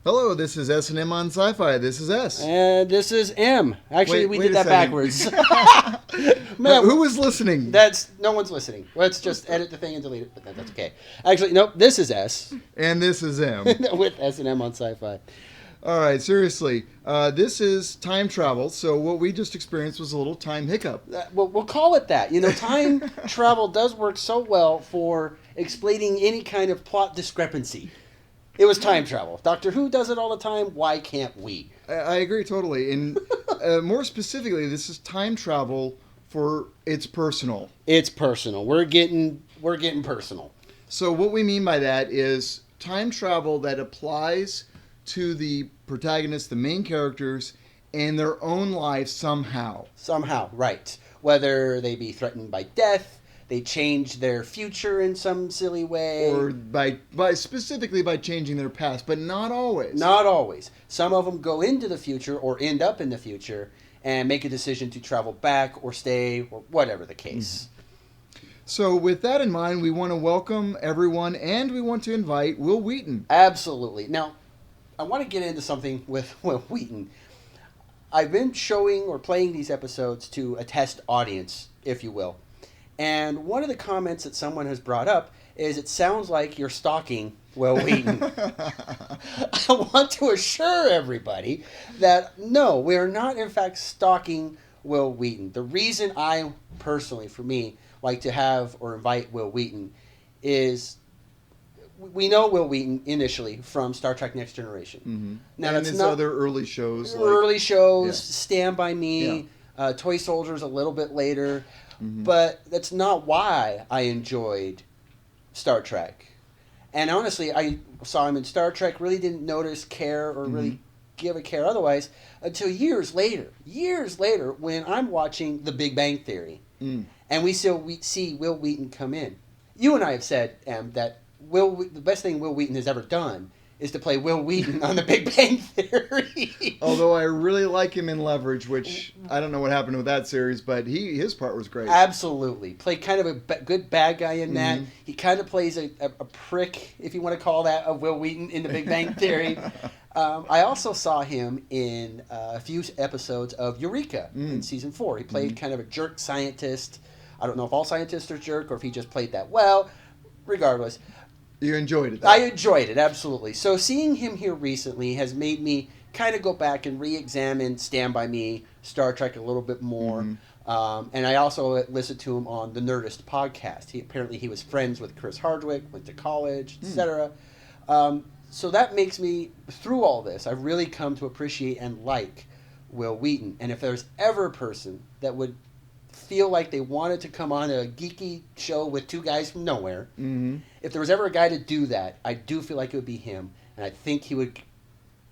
Hello, this is S&M on Sci-Fi. This is S. And this is M. Actually, we Wait did a that second. backwards. Man, Who was listening? no one's listening. Let's just edit the thing and delete it, but that's okay. Actually, nope, this is S. And this is M. With S&M on Sci-Fi. All right, seriously. This is time travel, so what we just experienced was a little time hiccup. We'll call it that. You know, time travel does work so well for explaining any kind of plot discrepancy. It was time travel. Doctor Who does it all the time. Why can't we? I agree totally. And more specifically, this is time travel for it's personal. It's personal. We're getting personal. So what we mean by that is time travel that applies to the protagonists, the main characters, in their own lives somehow. Somehow, right. Whether they be threatened by death, they change their future in some silly way. Or by specifically by changing their past, but not always. Not always. Some of them go into the future or end up in the future and make a decision to travel back or stay or whatever the case. So with that in mind, we want to welcome everyone and we want to invite Wil Wheaton. Absolutely. Now, I want to get into something with Wil Wheaton. I've been showing or playing these episodes to a test audience, if you will. And one of the comments that someone has brought up is it sounds like you're stalking Wil Wheaton. I want to assure everybody that no, we are not in fact stalking Wil Wheaton. The reason I personally, for me, like to have or invite Wil Wheaton is we know Wil Wheaton initially from Star Trek Next Generation. Mm-hmm. Now, and that's his not other early shows. Stand By Me, Toy Soldiers a little bit later. Mm-hmm. But that's not why I enjoyed Star Trek. And honestly, I saw him in Star Trek, really didn't notice, care, or really give a care otherwise until years later, when I'm watching The Big Bang Theory. And we see Wil Wheaton come in. You and I have said, Em, that the best thing Wil Wheaton has ever done is to play Wil Wheaton on The Big Bang Theory. Although I really like him in Leverage, which I don't know what happened with that series, but his part was great. Absolutely. Played kind of a good bad guy in that. He kind of plays a prick, if you want to call that, of Wil Wheaton in The Big Bang Theory. I also saw him in a few episodes of Eureka in Season 4. He played kind of a jerk scientist. I don't know if all scientists are jerk or if he just played that well. Regardless. You enjoyed it, though. I enjoyed it, absolutely. So seeing him here recently has made me kind of go back and re-examine Stand By Me, Star Trek a little bit more. And I also listened to him on the Nerdist podcast. He was friends with Chris Hardwick, went to college, etc. So that makes me, through all this, I've really come to appreciate and like Wil Wheaton. And if there's ever a person that would feel like they wanted to come on a geeky show with two guys from nowhere, if there was ever a guy to do that, I do feel like it would be him, and I think he would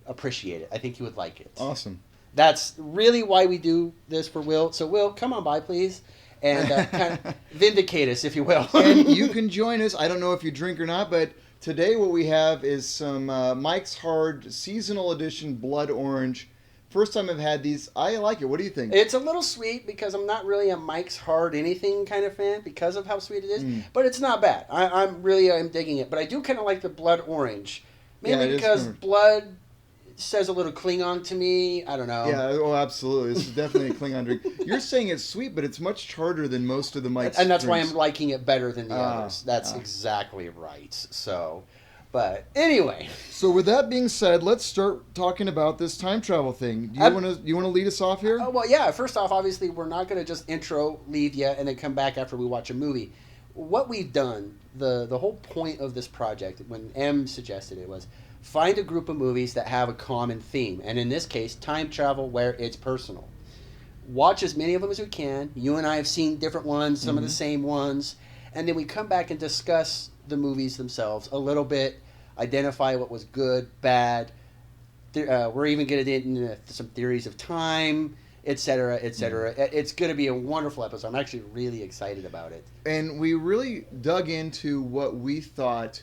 appreciate it. I think he would like it. Awesome. That's really why we do this for Wil. So Wil, come on by, please, and kind of vindicate us, if you will. And you can join us. I don't know if you drink or not, but today what we have is some Mike's Hard Seasonal Edition Blood Orange. First time I've had these. I like it. What do you think? It's a little sweet because I'm not really a Mike's Hard anything kind of fan because of how sweet it is. But it's not bad. I'm digging it. But I do kind of like the blood orange. Mainly because blood says a little Klingon to me. I don't know. Yeah, oh, absolutely. This is definitely a Klingon drink. You're saying it's sweet, but it's much harder than most of the Mike's And that's drinks. why I'm liking it better than the others. That's exactly right. So... But anyway. So with that being said, let's start talking about this time travel thing. Do you want to lead us off here? Well, yeah. First off, obviously, we're not going to just leave you, and then come back after we watch a movie. What we've done, the whole point of this project, when M suggested it, was find a group of movies that have a common theme. And in this case, time travel where it's personal. Watch as many of them as we can. You and I have seen different ones, some of the same ones. And then we come back and discuss the movies themselves a little bit, identify what was good, bad. We're even going to get into some theories of time, etc., etc. It's going to be a wonderful episode. I'm actually really excited about it. And we really dug into what we thought,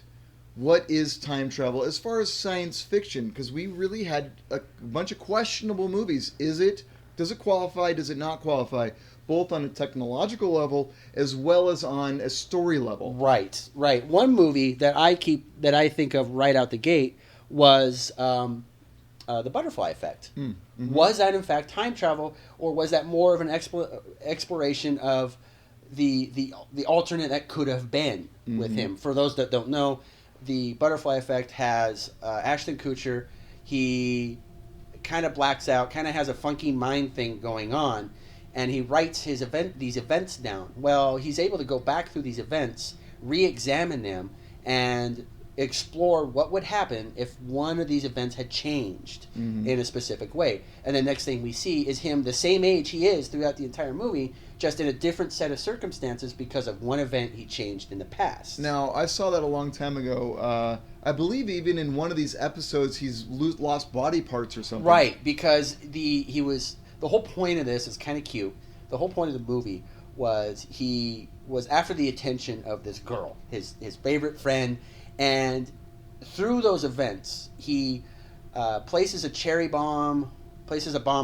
what is time travel as far as science fiction, because we really had a bunch of questionable movies. Does it qualify? Does it not qualify? Both on a technological level as well as on a story level. Right. One movie that I think of right out the gate was the butterfly effect. Mm-hmm. Was that in fact time travel, or was that more of an exploration of the alternate that could have been with him? For those that don't know, the butterfly effect has Ashton Kutcher. He kind of blacks out, kind of has a funky mind thing going on, and he writes these events down. Well, he's able to go back through these events, re-examine them, and explore what would happen if one of these events had changed in a specific way. And the next thing we see is him the same age he is throughout the entire movie, just in a different set of circumstances because of one event he changed in the past. Now, I saw that a long time ago. I believe even in one of these episodes he's lost body parts or something. Right, because the whole point of this is kind of cute. The whole point of the movie was he was after the attention of this girl, his favorite friend, and through those events he places a bomb,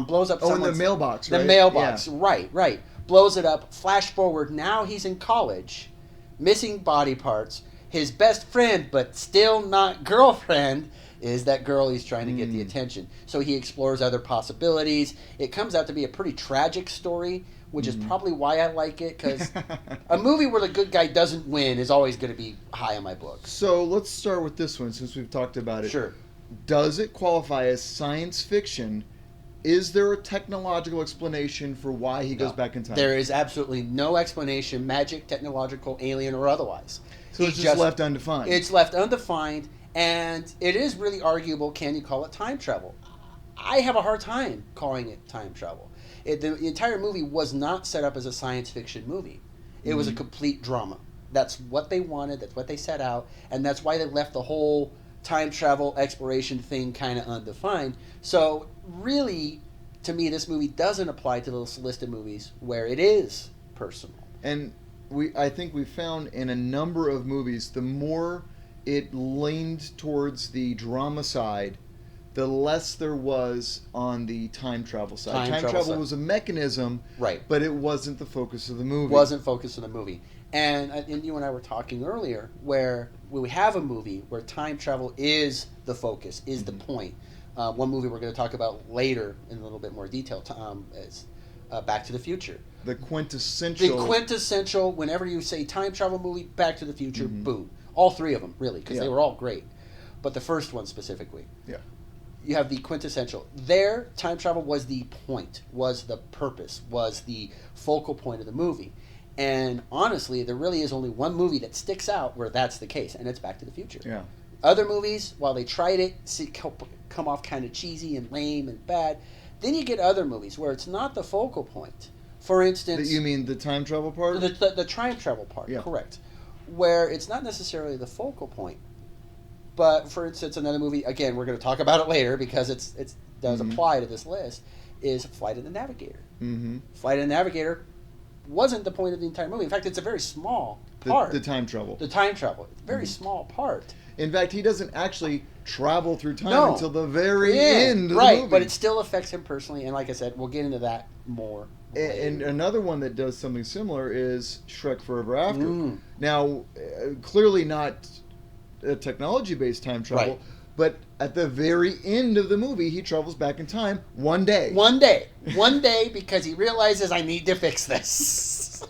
blows up in the mailbox, right? The mailbox, yeah. right. Blows it up. Flash forward, now he's in college, missing body parts. His best friend, but still not girlfriend, is that girl he's trying to get the attention. So he explores other possibilities. It comes out to be a pretty tragic story, which is probably why I like it, because a movie where the good guy doesn't win is always going to be high on my book. So let's start with this one, since we've talked about it. Sure. Does it qualify as science fiction? Is there a technological explanation for why he goes back in time? There is absolutely no explanation, magic, technological, alien, or otherwise. So it's just left undefined. It's left undefined, and it is really arguable, can you call it time travel? I have a hard time calling it time travel. The entire movie was not set up as a science fiction movie. It was a complete drama. That's what they wanted, that's what they set out, and that's why they left the whole time travel exploration thing kind of undefined. So really, to me, this movie doesn't apply to those listed movies where it is personal. And I think we found in a number of movies, the more it leaned towards the drama side, the less there was on the time travel side. Time travel was a mechanism, right? But it wasn't the focus of the movie. Wasn't focus of the movie. And you and I were talking earlier where we have a movie where time travel is the focus, is the point. One movie we're going to talk about later in a little bit more detail is Back to the Future. The quintessential, whenever you say time travel movie, Back to the Future, boom. All three of them, really, because they were all great. But the first one specifically. Yeah. You have the quintessential. There, time travel was the point, was the purpose, was the focal point of the movie. And honestly, there really is only one movie that sticks out where that's the case, and it's Back to the Future. Yeah. Other movies, while they tried it, come off kind of cheesy and lame and bad. Then you get other movies where it's not the focal point. For instance... You mean the time travel part? The time travel part, correct. Where it's not necessarily the focal point. But, for instance, another movie, again, we're going to talk about it later because it does apply to this list, is Flight of the Navigator. Flight of the Navigator wasn't the point of the entire movie. In fact, it's a very small part. The time travel. The time travel. It's a very small part. In fact, he doesn't actually travel through time until the very end of the movie. But it still affects him personally, and like I said, we'll get into that more. And another one that does something similar is Shrek Forever After. Now, clearly not a technology-based time travel, but at the very end of the movie, he travels back in time one day. One day, because he realizes I need to fix this.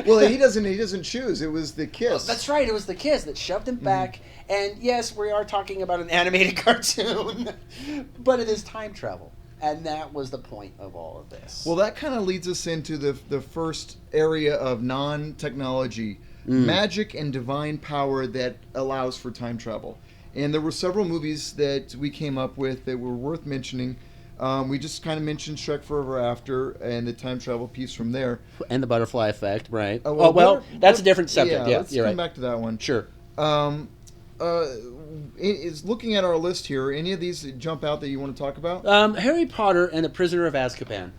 Well, he doesn't choose. It was the kiss. Oh, that's right. It was the kiss that shoved him back. And yes, we are talking about an animated cartoon, but it is time travel. And that was the point of all of this. Well, that kind of leads us into the first area of non-technology, magic and divine power that allows for time travel. And there were several movies that we came up with that were worth mentioning. We just kind of mentioned Shrek Forever After and the time travel piece from there. And the butterfly effect, right? That's a different subject. Yeah, let's you're come right. back to that one. Sure. Is looking at our list here, any of these jump out that you want to talk about? Harry Potter and the Prisoner of Azkaban.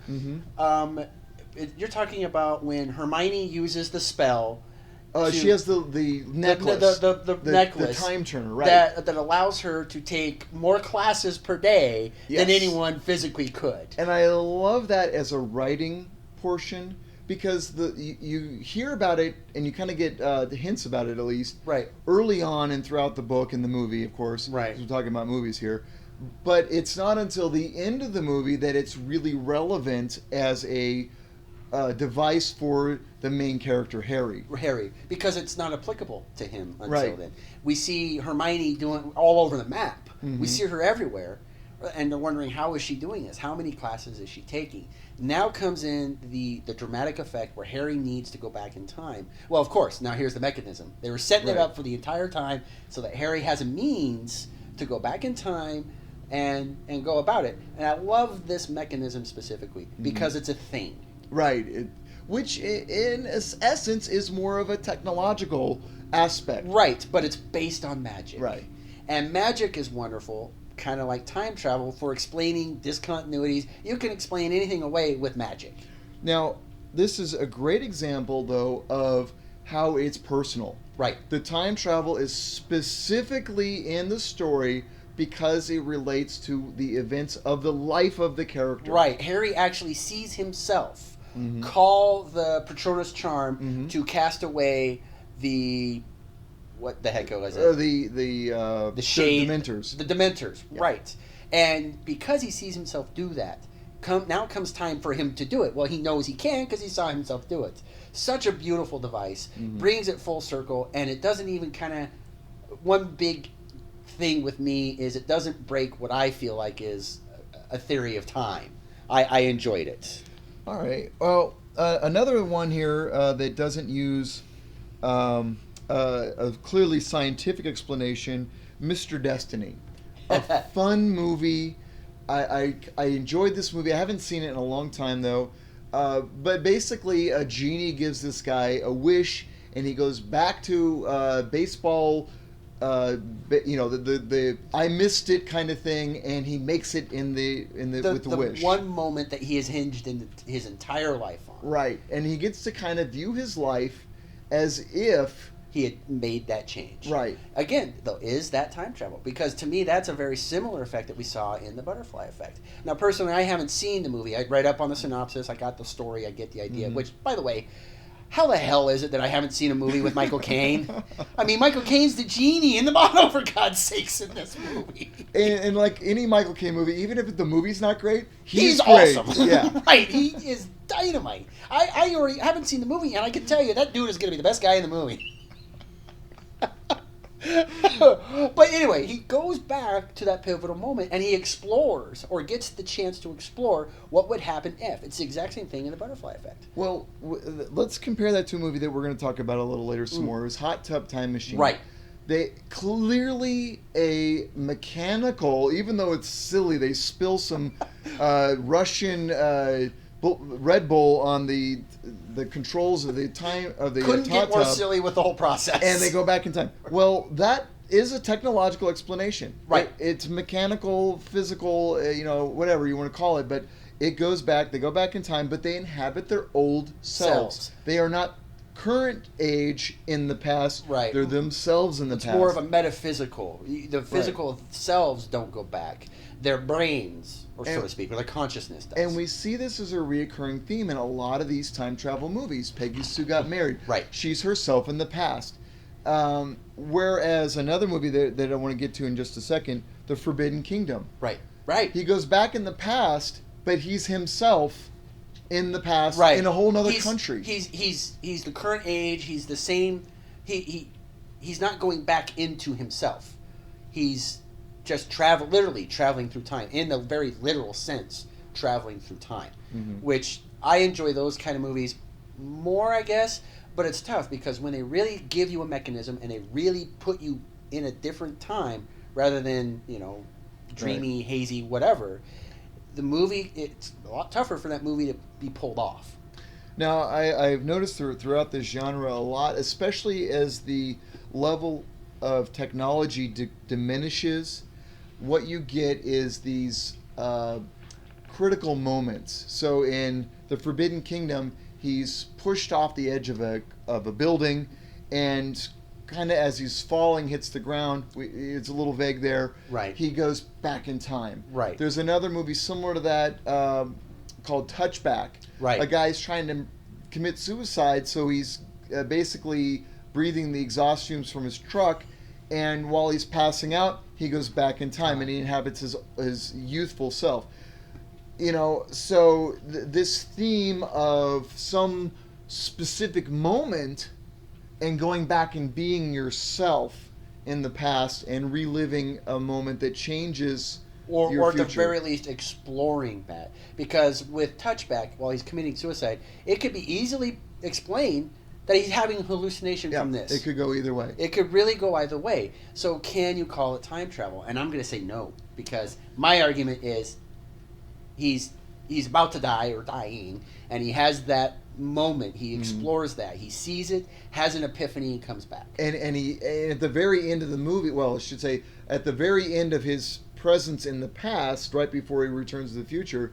You're talking about when Hermione uses the spell. She has the necklace. The necklace. The time turner, right. That allows her to take more classes per day than anyone physically could. And I love that as a writing portion, because you hear about it and you kind of get the hints about it, at least Right. early on and throughout the book and the movie, of course. Right. 'Cause we're talking about movies here. But it's not until the end of the movie that it's really relevant as a device for the main character, Harry. Because it's not applicable to him until Right. then. We see Hermione doing all over the map. Mhm. We see her everywhere, and they're wondering, how is she doing this? How many classes is she taking? Now comes in the dramatic effect where Harry needs to go back in time. Well, of course, now here's the mechanism. They were setting it Right. up for the entire time so that Harry has a means to go back in time and go about it. And I love this mechanism specifically because it's a thing. Right. Which, in essence, is more of a technological aspect. Right, but it's based on magic. Right. And magic is wonderful, kind of like time travel, for explaining discontinuities. You can explain anything away with magic. Now, this is a great example, though, of how it's personal. Right. The time travel is specifically in the story because it relates to the events of the life of the character. Right. Harry actually sees himself call the Patronus charm to cast away the... What the heck was it? The shade, Dementors. The Dementors, Yeah. right. And because he sees himself do that, now comes time for him to do it. Well, he knows he can because he saw himself do it. Such a beautiful device. Brings it full circle, and it doesn't even kind of... One big thing with me is it doesn't break what I feel like is a theory of time. I enjoyed it. All right. Well, another one here that doesn't use a clearly scientific explanation, Mr. Destiny. A fun movie. I enjoyed this movie. I haven't seen it in a long time, though. But basically, a genie gives this guy a wish, and he goes back to baseball. The I missed it kind of thing, and he makes it with the wish. One moment that he has hinged in his entire life on. Right, and he gets to kind of view his life as if he had made that change. Right. Again, though, is that time travel? Because to me, that's a very similar effect that we saw in the butterfly effect. Now, personally, I haven't seen the movie. I read up on the synopsis. I got the story. I get the idea. Which, by the way, how the hell is it that I haven't seen a movie with Michael Caine? I mean, Michael Caine's the genie in the bottle, for God's sakes, in this movie. And like any Michael Caine movie, even if the movie's not great, he's great. Awesome. Yeah. Right. He is dynamite. I already haven't seen the movie, and I can tell you that dude is going to be the best guy in the movie. But anyway, he goes back to that pivotal moment and he explores, or gets the chance to explore, what would happen if. It's the exact same thing in the butterfly effect. Well, let's compare that to a movie that we're going to talk about a little later some more. Is Hot Tub Time Machine. Right. They clearly a mechanical, even though it's silly, they spill some Russian Red Bull on the controls of the time of the couldn't get hot more tub, silly with the whole process. and they go back in time. Well, that is a technological explanation. Right. It's mechanical, physical, whatever you want to call it, but it goes back. They go back in time, but they inhabit their old selves. They are not current age in the past. Right. They're themselves in the past. It's more of a metaphysical. The physical selves don't go back. Their brains, so to speak, or their consciousness does. And we see this as a reoccurring theme in a lot of these time travel movies. Peggy Sue Got Married. Right. She's herself in the past. Whereas another movie that I want to get to in just a second, The Forbidden Kingdom. Right. He goes back in the past, but he's himself in the past right. in a whole other country. He's the current age. He's the same. He's not going back into himself. He's just literally traveling through time, in the very literal sense, traveling through time. Which I enjoy those kind of movies more, I guess. But it's tough because when they really give you a mechanism and they really put you in a different time rather than, dreamy, hazy, whatever, the movie, it's a lot tougher for that movie to be pulled off. Now, I've noticed throughout this genre a lot, especially as the level of technology diminishes, what you get is these critical moments. So in The Forbidden Kingdom, he's pushed off the edge of a building, and kind of as he's falling, hits the ground. It's a little vague there. Right. He goes back in time. Right. There's another movie similar to that called Touchback. Right. A guy's trying to commit suicide, so he's basically breathing the exhaust fumes from his truck, and while he's passing out, he goes back in time and he inhabits his youthful self. So this theme of some specific moment and going back and being yourself in the past and reliving a moment that changes or your at the future. very least exploring that. Because with Touchback, while he's committing suicide, it could be easily explained that he's having hallucination from this. It could go either way. It could really go either way. So can you call it time travel? And I'm going to say no, because my argument is he's about to die or dying, and he has that moment. He explores that. He sees it, has an epiphany, and comes back. And at the very end of the movie, well, I should say, at the very end of his presence in the past, right before he returns to the future,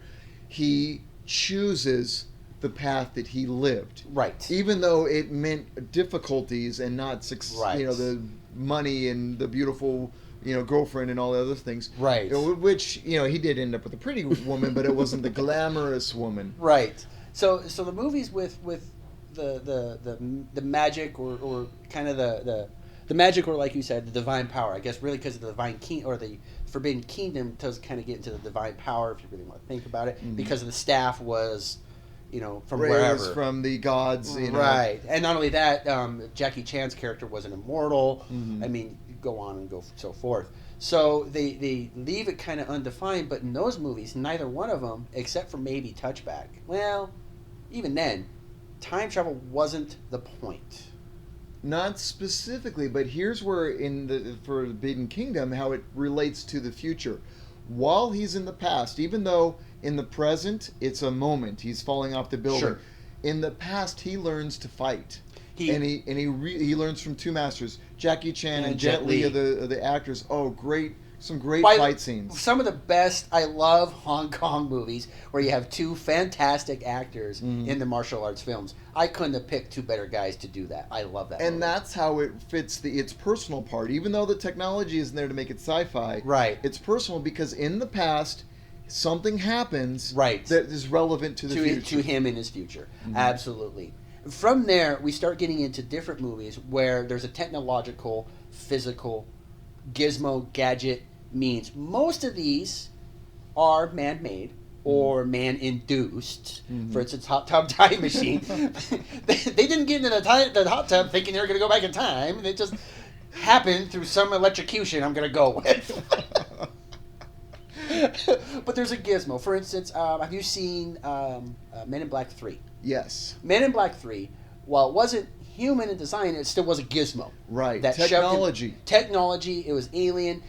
he chooses the path that he lived. Right. Even though it meant difficulties and not Right. the money and the beautiful girlfriend and all the other things. Right. Which he did end up with a pretty woman, but it wasn't the glamorous woman. Right. So the movies with the magic or kind of the magic, or like you said, the divine power. I guess really because of the divine king or the Forbidden Kingdom does kind of get into the divine power if you really want to think about it. Mm-hmm. Because the staff was, from wherever, from the gods. Right. And not only that, Jackie Chan's character was an immortal. Mm-hmm. I mean, go on and go so forth. So they leave it kind of undefined, but in those movies, neither one of them, except for maybe Touchback, well, even then, time travel wasn't the point. Not specifically, but here's where for the Forbidden Kingdom, how it relates to the future. While he's in the past, even though in the present it's a moment, he's falling off the building. Sure. In the past, he learns to fight. He learns from two masters, Jackie Chan and Jet Li are the actors. Oh, great! Some great fight scenes. Some of the best. I love Hong Kong movies where you have two fantastic actors in the martial arts films. I couldn't have picked two better guys to do that. I love that. And movie. that's how it fits its personal part. Even though the technology isn't there to make it sci-fi, right? It's personal because in the past, something happens right. that is relevant to the future. To him in his future. Mm-hmm. Absolutely. From there, we start getting into different movies where there's a technological, physical, gizmo, gadget means. Most of these are man-made or man-induced. Mm-hmm. For instance, Hot Tub Time Machine. they didn't get into the hot tub thinking they were going to go back in time. It just happened through some electrocution I'm going to go with. But there's a gizmo. For instance, have you seen Men in Black 3? Yes. Men in Black 3, while it wasn't human in design, it still was a gizmo. Right. That technology. Technology, it was alien.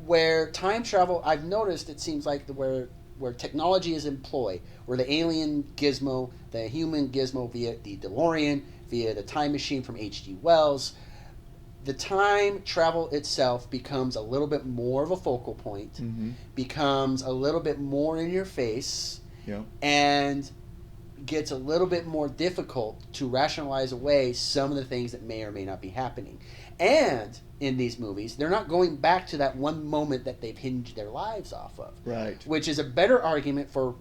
Where time travel, I've noticed it seems like where technology is employed, where the alien gizmo, the human gizmo via the DeLorean, via the time machine from H.G. Wells, the time travel itself becomes a little bit more of a focal point, becomes a little bit more in your face, and gets a little bit more difficult to rationalize away some of the things that may or may not be happening. And in these movies, they're not going back to that one moment that they've hinged their lives off of. Right. Which is a better argument for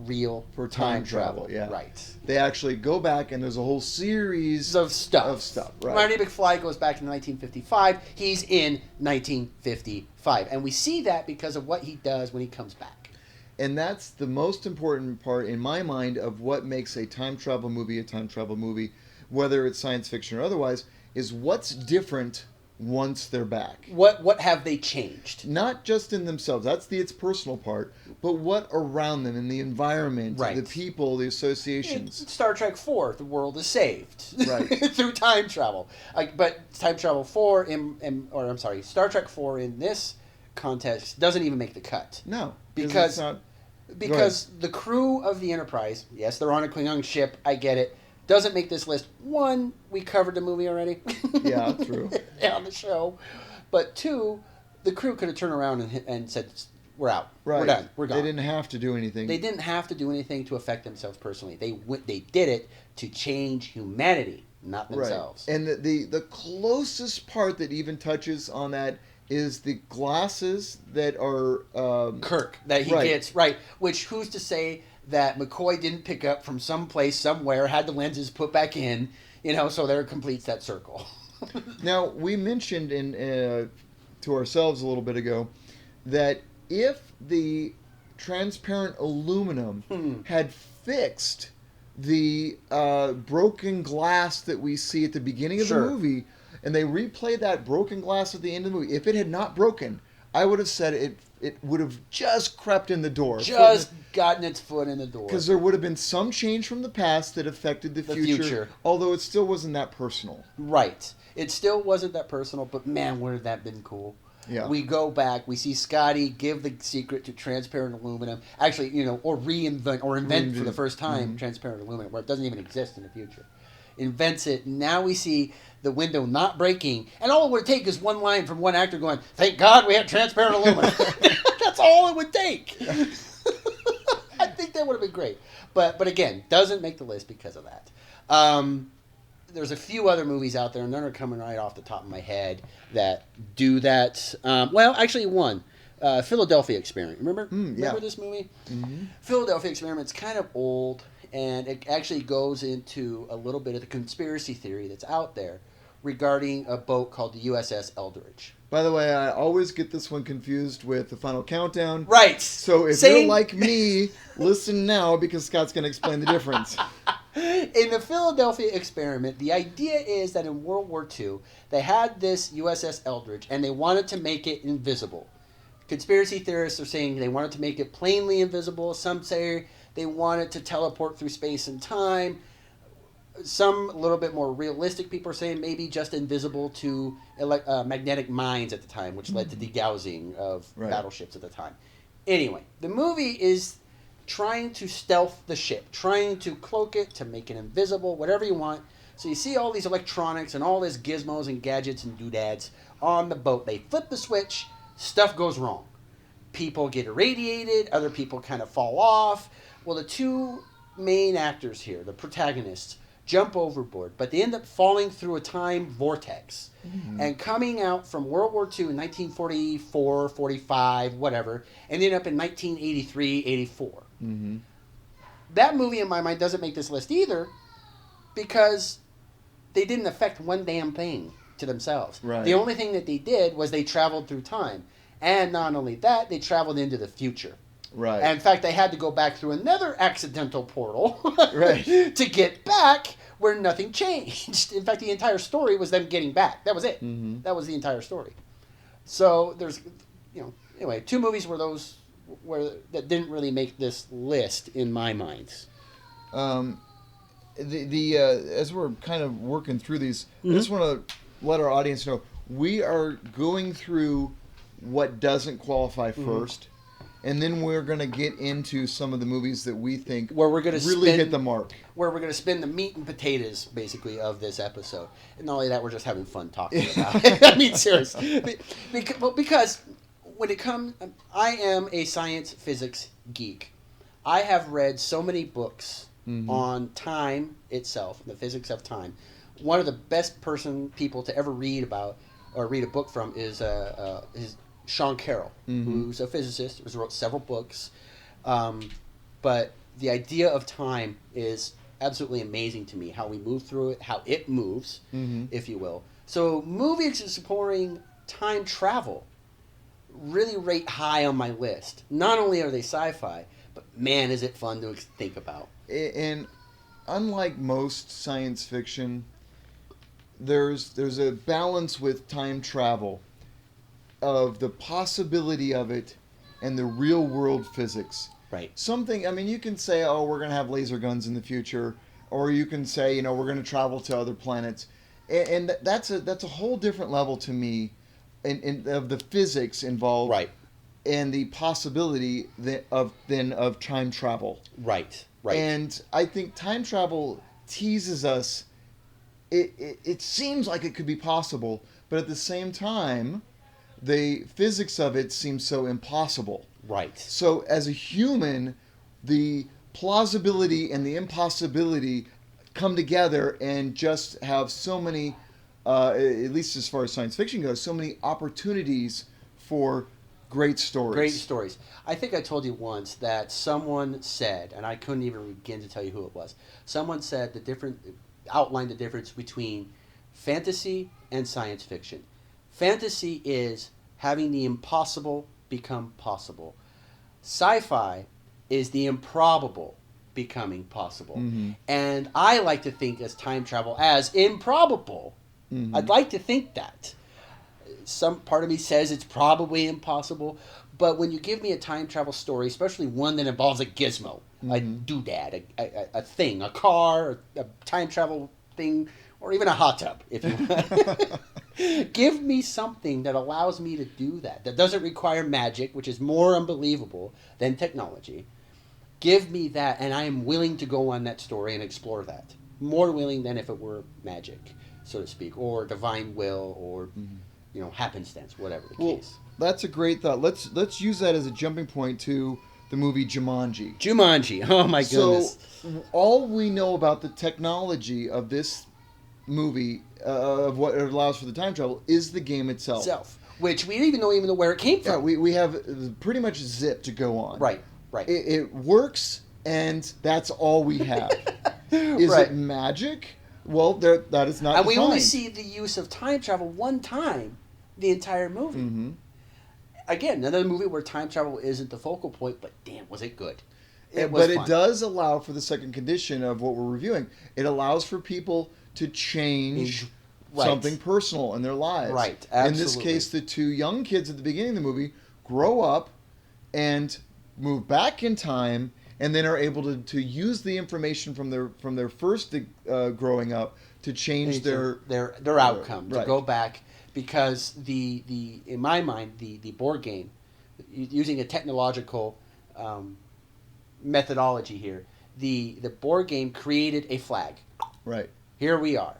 time travel. Yeah. Right. They actually go back and there's a whole series of stuff. Right. Marty McFly goes back to 1955. He's in 1955. And we see that because of what he does when he comes back. And that's the most important part, in my mind, of what makes a time travel movie, whether it's science fiction or otherwise, is what's different once they're back. What have they changed? Not just in themselves. That's its personal part. But what around them, in the environment, the people, the associations. Star Trek 4, the world is saved. Right. Through time travel. But Time Travel 4, Star Trek 4 in this context doesn't even make the cut. No. Because the crew of the Enterprise, yes, they're on a Klingon ship, I get it, doesn't make this list. One, we covered the movie already. Yeah, true. On the show. But two, the crew could have turned around and said, we're out. Right. We're done. We're gone. They didn't have to do anything. They didn't have to do anything to affect themselves personally. They did it to change humanity, not themselves. Right. And the closest part that even touches on that is the glasses that are... Kirk, that he gets, right. Which, who's to say that McCoy didn't pick up from someplace, somewhere, had the lenses put back in, so there completes that circle. Now, we mentioned to ourselves a little bit ago that if the transparent aluminum had fixed the broken glass that we see at the beginning of the movie, and they replayed that broken glass at the end of the movie, if it had not broken, I would have said it would have just crept in the door. Just gotten its foot in the door. Because there would have been some change from the past that affected the future, although it still wasn't that personal. Right. It still wasn't that personal, but man, would have that been cool. Yeah. We go back, we see Scotty give the secret to transparent aluminum. Actually, or invent for the first time transparent aluminum, where it doesn't even exist in the future. Invents it. Now we see the window not breaking, and all it would take is one line from one actor going, "Thank God we have transparent aluminum." That's all it would take. I think that would have been great. But again, doesn't make the list because of that. There's a few other movies out there, and none are coming right off the top of my head that do that. Actually, one. Philadelphia Experiment. Remember this movie? Mm-hmm. Philadelphia Experiment's kind of old, and it actually goes into a little bit of the conspiracy theory that's out there regarding a boat called the USS Eldridge. By the way, I always get this one confused with the Final Countdown. Right. So if you're like me, listen now because Scott's going to explain the difference. In the Philadelphia Experiment, the idea is that in World War II, they had this USS Eldridge, and they wanted to make it invisible. Conspiracy theorists are saying they wanted to make it plainly invisible. Some say they wanted to teleport through space and time. Some, a little bit more realistic people are saying maybe just invisible to magnetic mines at the time, which led to degaussing of battleships at the time. Anyway, the movie is trying to stealth the ship, trying to cloak it, to make it invisible, whatever you want. So you see all these electronics and all these gizmos and gadgets and doodads on the boat. They flip the switch, stuff goes wrong. People get irradiated, other people kind of fall off. Well, the two main actors here, the protagonists, jump overboard, but they end up falling through a time vortex and coming out from World War II in 1944, 45, whatever, and end up in 1983, 84. Mm-hmm. That movie, in my mind, doesn't make this list either because they didn't affect one damn thing to themselves. Right. The only thing that they did was they traveled through time. And not only that, they traveled into the future. Right. And in fact, they had to go back through another accidental portal right. to get back where nothing changed. In fact, the entire story was them getting back. That was it. Mm-hmm. That was the entire story. So there's, anyway, two movies that didn't really make this list in my mind. As we're kind of working through these, I just want to let our audience know we are going through what doesn't qualify first. And then we're going to get into some of the movies that we think where we're going to really hit the mark. Where we're going to spin the meat and potatoes, basically, of this episode. And not only that, we're just having fun talking about it. I mean, seriously. Because when it comes... I am a science physics geek. I have read so many books on time itself, the physics of time. One of the best people to ever read about or read a book from is Sean Carroll, who's a physicist, who wrote several books. But the idea of time is absolutely amazing to me, how we move through it, how it moves, if you will. So movies exploring time travel really rate high on my list. Not only are they sci-fi, but man, is it fun to think about. And unlike most science fiction, there's a balance with time travel of the possibility of it and the real world physics. Right. You can say, oh, we're going to have laser guns in the future, or you can say, we're going to travel to other planets. And that's a whole different level to me of the physics involved. Right. And the possibility of time travel. Right. And I think time travel teases us. It seems like it could be possible, but at the same time, the physics of it seems so impossible. Right. So as a human, the plausibility and the impossibility come together and just have so many, at least as far as science fiction goes, so many opportunities for great stories. Great stories. I think I told you once that someone said, and I couldn't even begin to tell you who it was. Someone said outlined the difference between fantasy and science fiction. Fantasy is having the impossible become possible. Sci-fi is the improbable becoming possible. Mm-hmm. And I like to think as time travel as improbable. Mm-hmm. I'd like to think that. Some part of me says it's probably impossible, but when you give me a time travel story, especially one that involves a gizmo, a doodad, a thing, a car, a time travel thing, or even a hot tub, if you want. Give me something that allows me to do that doesn't require magic, which is more unbelievable than technology. Give me that, and I am willing to go on that story and explore that. More willing than if it were magic, so to speak, or divine will, or happenstance, whatever the case. That's a great thought. Let's use that as a jumping point to the movie Jumanji. Jumanji. Oh my goodness. So all we know about the technology of this movie, of what it allows for the time travel, is the game itself. Which we don't even know where it came from. Yeah, we have pretty much zip to go on. Right. It works, and that's all we have. Is it magic? Well, that is not. And defined. we only see the use of time travel one time, the entire movie. Mm-hmm. Again, another movie where time travel isn't the focal point, but damn, was it good. It does allow for the second condition of what we're reviewing. It allows for people to change something personal in their lives. Right, absolutely. In this case, the two young kids at the beginning of the movie grow up and move back in time, and then are able to use the information from their first growing up to change their outcome, to go back, because the in my mind the board game, using a technological methodology here, the board game created a flag. Right. Here we are.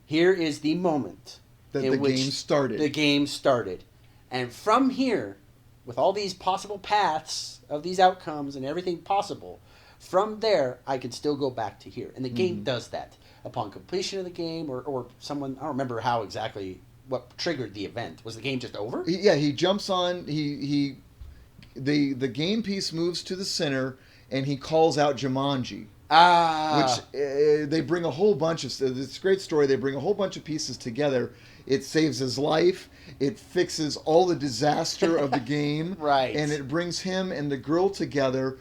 Here is the moment that the game started. The game started, and from here, with all these possible paths of these outcomes and everything possible, from there I can still go back to here. And the game does that. Upon completion of the game, or someone, I don't remember how exactly, what triggered the event. Was the game just over? He jumps on, the game piece moves to the center, and he calls out Jumanji. Which they bring a whole bunch of, it's a great story, they bring a whole bunch of pieces together. It saves his life. It fixes all the disaster of the game. Right. And it brings him and the girl together.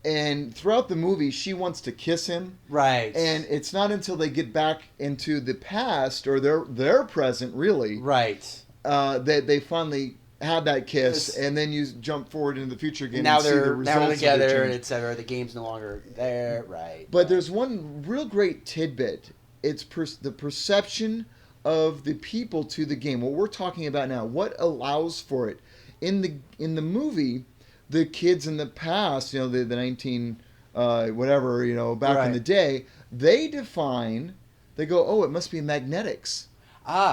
And throughout the movie, she wants to kiss him. Right. And it's not until they get back into the past, or their present, really. Right. That they finally have that kiss. And then you jump forward into the future again now and see the results now together, of their change. etc. The game's no longer there. Right. But there's one real great tidbit. It's the perception of the people to the game. What we're talking about now, what allows for it. In the movie, the kids in the past, the 19 whatever, back in the day, they go, oh, it must be magnetics.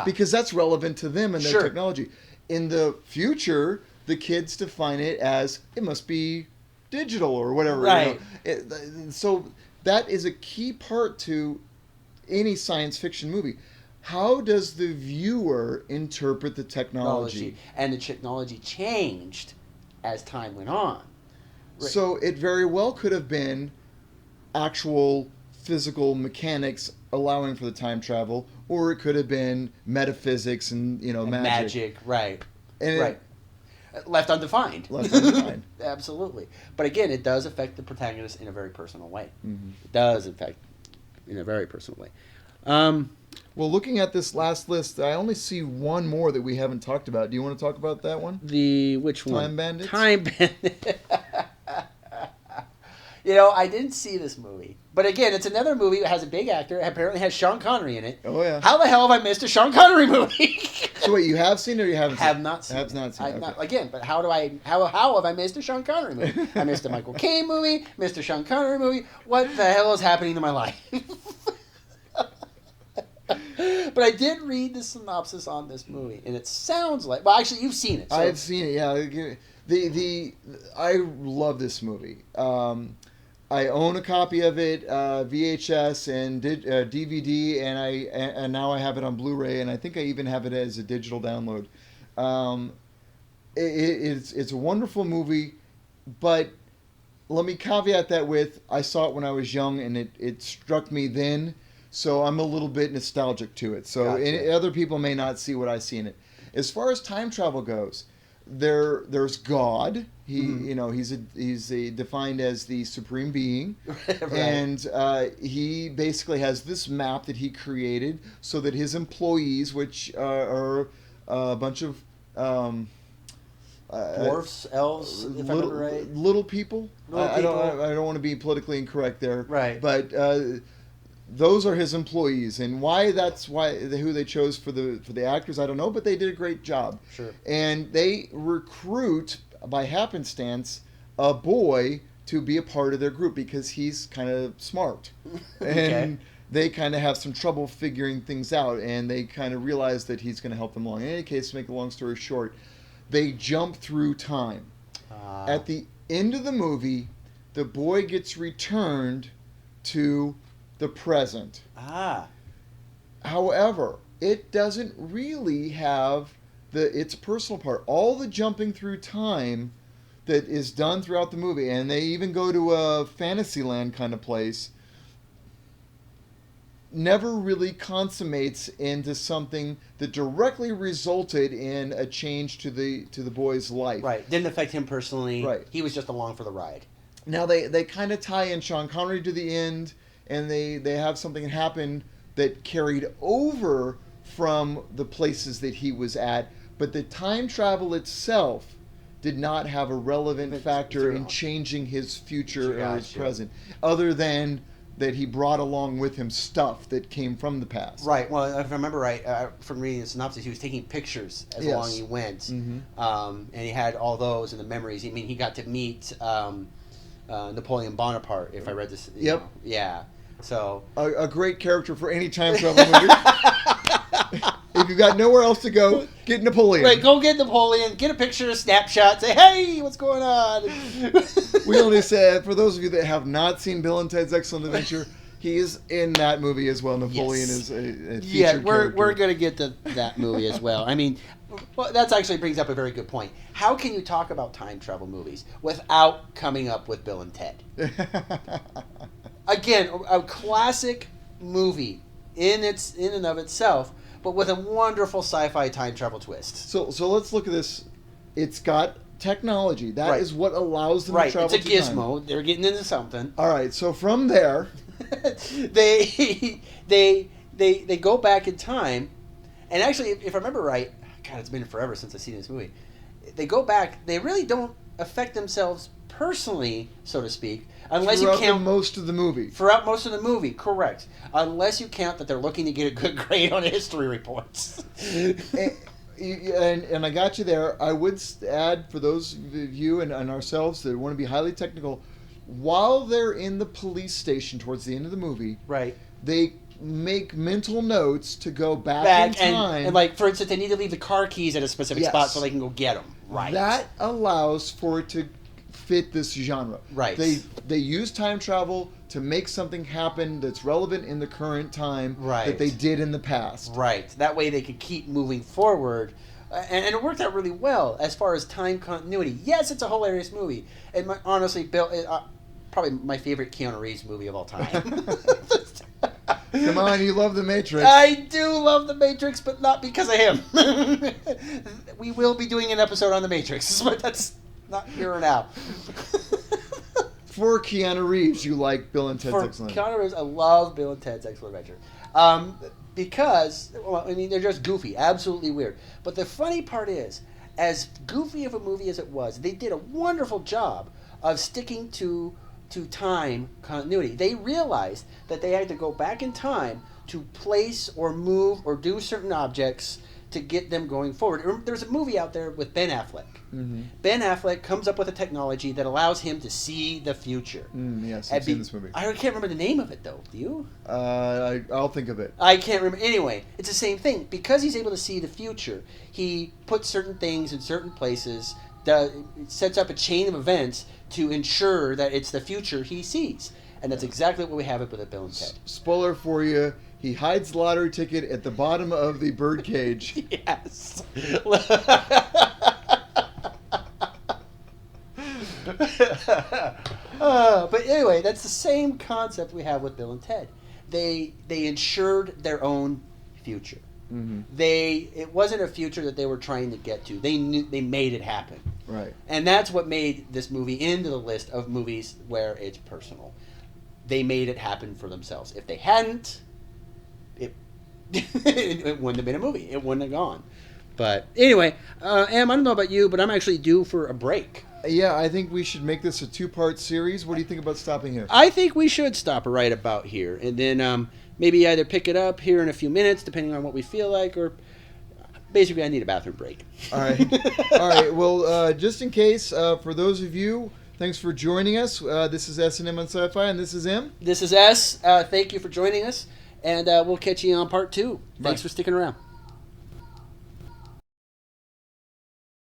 Because that's relevant to them and their technology. In the future, the kids define it as it must be digital or whatever. Right. So that is a key part to any science fiction movie. How does the viewer interpret the technology? And the technology changed as time went on. Right. So it very well could have been actual physical mechanics allowing for the time travel, or it could have been metaphysics and magic. Right. And left undefined. Absolutely. But again, it does affect the protagonist in a very personal way. Mm-hmm. It does affect in a very personal way. Well, looking at this last list, I only see one more that we haven't talked about. Do you want to talk about that one? Which one? Time Bandits? Time Bandits. I didn't see this movie. But again, it's another movie that has a big actor. It apparently has Sean Connery in it. Oh, yeah. How the hell have I missed a Sean Connery movie? So wait, you have seen it or you haven't seen it? Have not seen it. Okay. Again, but how have I missed a Sean Connery movie? I missed a Michael Caine movie, missed a Sean Connery movie. What the hell is happening to my life? But I did read the synopsis on this movie, and it sounds like... Well, actually, you've seen it. So. I've seen it, yeah. I love this movie. I own a copy of it, VHS and DVD, and now I have it on Blu-ray, and I think I even have it as a digital download. it's a wonderful movie, but let me caveat that with I saw it when I was young and it struck me then, so I'm a little bit nostalgic to it. So Gotcha. other people may not see what I see in it. As far as time travel goes, there's God. He he's defined as the supreme being, Right. and he basically has this map that he created so that his employees, which are a bunch of Dwarfs, elves, if I remember right. little people. I don't want to be politically incorrect there. Right. But those are his employees, and who they chose for the actors, I don't know, but they did a great job. Sure. And they recruit by happenstance a boy to be a part of their group because he's kind of smart, Okay. and they kind of have some trouble figuring things out, and they kind of realize that he's going to help them along. In any case, to make a long story short, they jump through time. At the end of the movie, the boy gets returned to the present. However, it doesn't really have its personal part. All the jumping through time that is done throughout the movie, and they even go to a Fantasyland kind of place, never really consummates into something that directly resulted in a change to the boy's life. Right. Didn't affect him personally. Right. He was just along for the ride. Now they kind of tie in Sean Connery to the end, and they have something happen that carried over from the places that he was at, but the time travel itself did not have a relevant factor in changing his future or his present, other than that he brought along with him stuff that came from the past. Right. Well, if I remember right, from reading the synopsis, he was taking pictures as long as he went, and he had all those and the memories. I mean, he got to meet Napoleon Bonaparte. If I read this, Yep. Yeah. So a great character for any time travel movie. If you've got nowhere else to go, get Napoleon. Right, go get Napoleon, get a picture, a snapshot, say, hey, what's going on? We only said, for those of you that have not seen Bill and Ted's Excellent Adventure, he is in that movie as well. Napoleon is a featured character. We're going to get to that movie as well. I mean, well, that actually brings up a very good point. How can you talk about time travel movies without coming up with Bill and Ted? Again, a classic movie in and of itself, but with a wonderful sci-fi time travel twist. So let's look at this. It's got technology. That is what allows them to travel It's a through time. gizmo. They're getting into something. All right. So from there, they go back in time, and actually, if I remember right, God, it's been forever since I've seen this movie. They go back. They really don't affect themselves personally, so to speak, unless you count most of the movie. Throughout most of the movie, correct. Unless you count that they're looking to get a good grade on history reports. And I got you there. I would add, for those of you and ourselves that want to be highly technical, while they're in the police station towards the end of the movie, right, they make mental notes to go back in time. And like, for instance, they need to leave the car keys at a specific spot so they can go get them. Right. That allows for it to fit this genre. Right. They use time travel to make something happen that's relevant in the current time that they did in the past. Right. That way they could keep moving forward. And it worked out really well as far as time continuity. Yes, it's a hilarious movie. And honestly, Bill, probably my favorite Keanu Reeves movie of all time. Come on, you love The Matrix. I do love The Matrix, but not because of him. We will be doing an episode on The Matrix, but that's not here or now. For Keanu Reeves, you like Bill and Ted's Excellent Adventure. For Keanu Reeves, I love Bill and Ted's Excellent Adventure. Because, well, I mean, they're just goofy, absolutely weird. But the funny part is, as goofy of a movie as it was, they did a wonderful job of sticking to time continuity. They realized that they had to go back in time to place or move or do certain objects to get them going forward. There's a movie out there with Ben Affleck. Mm-hmm. Ben Affleck comes up with a technology that allows him to see the future. Yes, I've seen this movie. I can't remember the name of it, though. Do you? I'll think of it. I can't remember. Anyway, it's the same thing. Because he's able to see the future, he puts certain things in certain places, sets up a chain of events to ensure that it's the future he sees. And that's exactly what we have with Bill and Ted. Spoiler for you. He hides the lottery ticket at the bottom of the birdcage. Yes. But anyway, that's the same concept we have with Bill and Ted. They ensured their own future. Mm-hmm. It wasn't a future that they were trying to get to. They made it happen. Right. And that's what made this movie into the list of movies where it's personal. They made it happen for themselves. If they hadn't, it wouldn't have been a movie. It wouldn't have gone. But anyway, Em, I don't know about you, but I'm actually due for a break. Yeah, I think we should make this a 2-part series. What do you think about stopping here? I think we should stop right about here, and then maybe either pick it up here in a few minutes, depending on what we feel like, or basically I need a bathroom break. All right. All right. Well, just in case, for those of you, thanks for joining us. This is S&M on Sci-Fi, and this is M. This is S. Thank you for joining us, and we'll catch you on part 2. Thanks for sticking around.